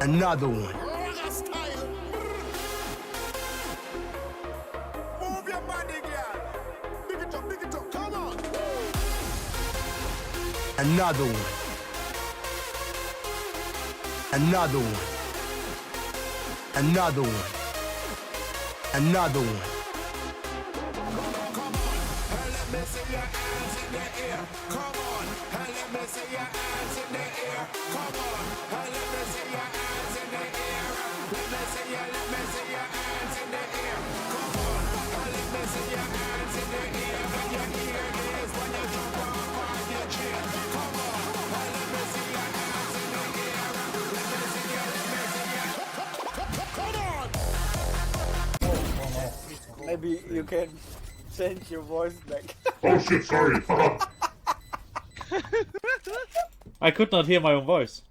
Another one. Move your body, girl. Big it up, come on. Another one. Another one. Another one. Another one. Come on, and let me see your hands in the air. Come on, and let me see your hands in the air. Come on, and let me see your hands in the air. Let me see your hands in the air. Come on, and let me see your hands in the air. When you hear this, when you jump off on your chair. Come on, and let me see your hands in the air. Let me see your. Come on. Maybe you can change your voice back. Oh shit, sorry. I could not hear my own voice.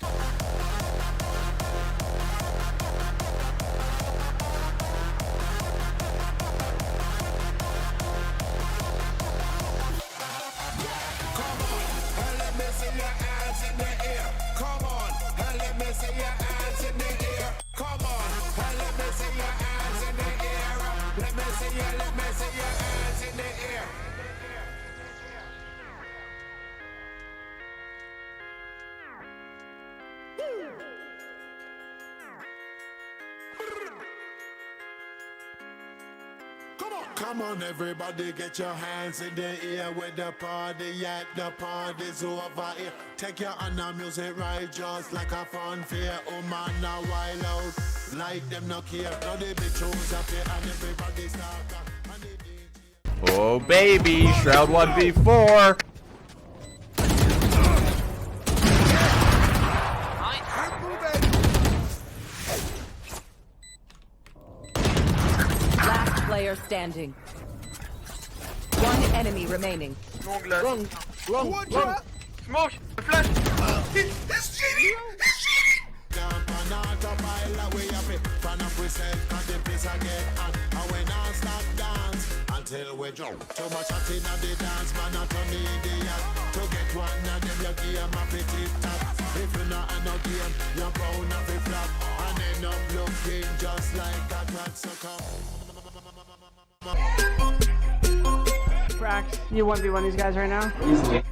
Come on, everybody, get your hands in the air with the party at the party's over here. Take your hand on music right, just like a fun fair. Oh man, now wild out, like them no care. Now they be choose up here and everybody start up. And the DJ... Oh baby, Shroud 1v4. Last player standing. One enemy remaining. Wrong. Smoke! Flash! Until we jump. Too much hot in the dance, man, not an idiot. To get one of them, you game up a tip top. If you're not in a game, you're bound to be flop. And end up looking just like a cat sucker. Brax, you 1v1 these guys right now? Easily.